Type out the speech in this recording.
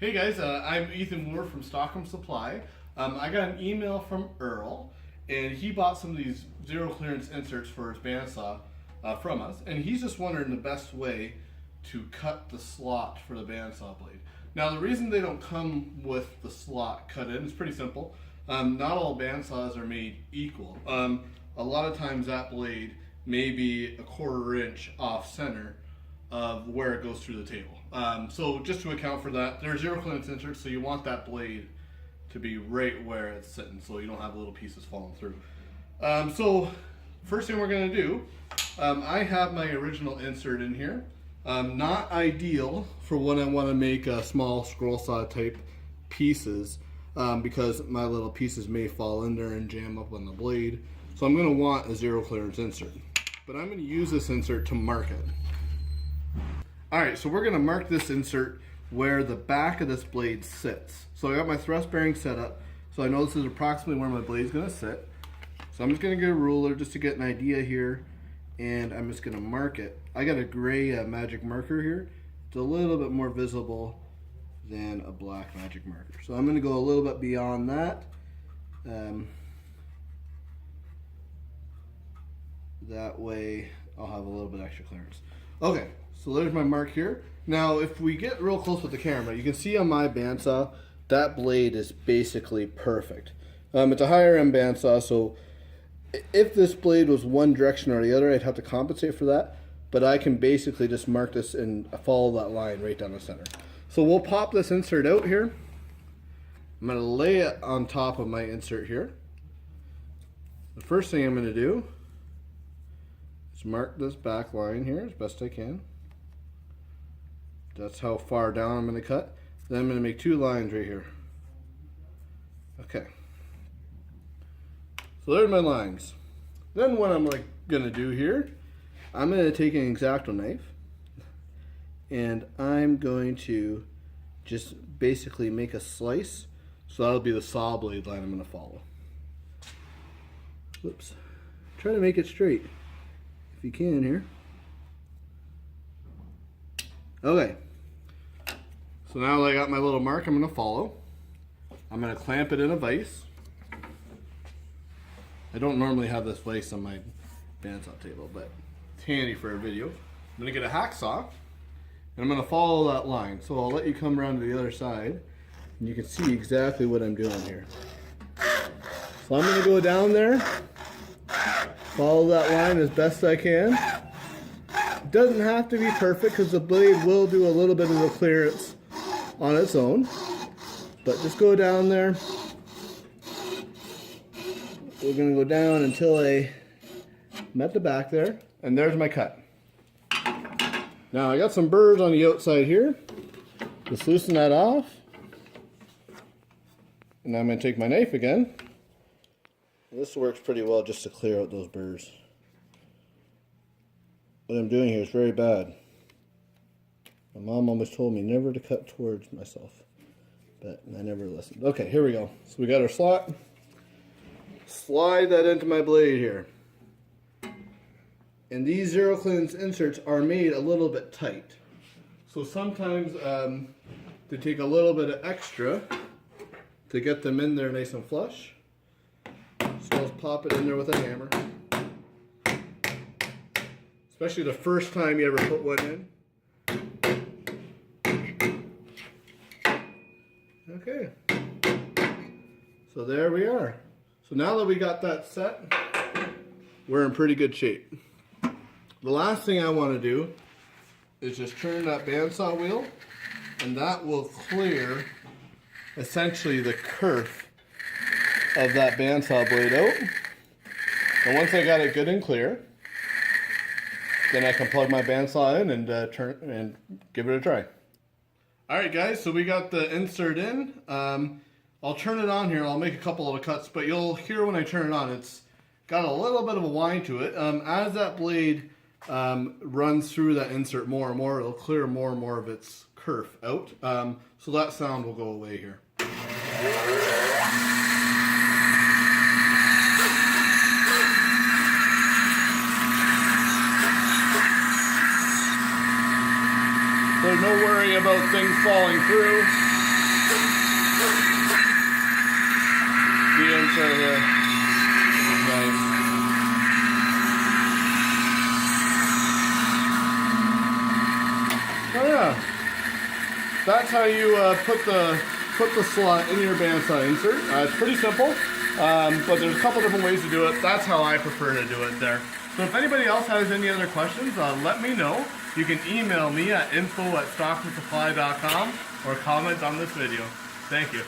Hey guys, I'm Ethan Moore from Stockholm Supply. I got an email from Earl, and he bought some of these zero clearance inserts for his bandsaw from us, and he's just wondering the best way to cut the slot for the bandsaw blade. Now the reason they don't come with the slot cut in is pretty simple. Not all bandsaws are made equal. A lot of times that blade may be a 1/4 inch off center of where it goes through the table. So just to account for that, they're zero clearance inserts, so you want that blade to be right where it's sitting so you don't have little pieces falling through. So first thing we're going to do, I have my original insert in here. Not ideal for when I want to make small scroll saw type pieces because my little pieces may fall in there and jam up on the blade. So I'm going to want a zero clearance insert. But I'm going to use this insert to mark it. Alright, so we're going to mark this insert where the back of this blade sits. So I got my thrust bearing set up, so I know this is approximately where my blade is going to sit. So I'm just going to get a ruler just to get an idea here, and I'm just going to mark it. I got a gray magic marker here. It's a little bit more visible than a black magic marker. So I'm going to go a little bit beyond that. That way I'll have a little bit extra clearance. Okay, so there's my mark here. Now if we get real close with the camera, you can see on my bandsaw, that blade is basically perfect. It's a higher end bandsaw, so if this blade was one direction or the other, I'd have to compensate for that. But I can basically just mark this and follow that line right down the center. So we'll pop this insert out here. I'm going to lay it on top of my insert here. The first thing I'm going to do is mark this back line here as best I can. That's how far down I'm going to cut. Then I'm going to make 2 lines right here. Okay. So there's my lines. Then what I'm going to do here, I'm going to take an X-Acto knife and I'm going to just basically make a slice. So that'll be the saw blade line I'm going to follow. Whoops. Try to make it straight if you can here. Okay. So now that I got my little mark, I'm going to follow. I'm going to clamp it in a vise. I don't normally have this vise on my bandsaw table, but it's handy for a video. I'm going to get a hacksaw, and I'm going to follow that line. So I'll let you come around to the other side, and you can see exactly what I'm doing here. So I'm going to go down there, follow that line as best I can. It doesn't have to be perfect because the blade will do a little bit of the clearance on its own, but just go down there. We're going to go down until I'm at the back there, and there's my cut. Now I got some burrs on the outside here. Just loosen that off, and I'm going to take my knife again. This works pretty well just to clear out those burrs. What I'm doing here is very bad. My mom always told me never to cut towards myself, but I never listened. Okay, here we go. So we got our slot. Slide that into my blade here. And these zero clearance inserts are made a little bit tight. So sometimes they take a little bit of extra to get them in there nice and flush. So let's pop it in there with a hammer. Especially the first time you ever put one in. Okay. So there we are. So now that we got that set, we're in pretty good shape. The last thing I want to do is just turn that bandsaw wheel, and that will clear essentially the kerf of that bandsaw blade out. And once I got it good and clear, then I can plug my bandsaw in and turn and give it a try. Alright guys, so we got the insert in. I'll turn it on here. I'll make a couple of cuts, but you'll hear when I turn it on, it's got a little bit of a whine to it. As that blade runs through that insert more and more, it'll clear more and more of its kerf out. So that sound will go away here. There's no worry about things falling through. insert here. Nice. Oh yeah, that's how you put the slot in your bandsaw insert. It's pretty simple, but there's a couple different ways to do it. That's how I prefer to do it there. So if anybody else has any other questions, let me know. You can email me at info@stockmansupply.com or comment on this video. Thank you.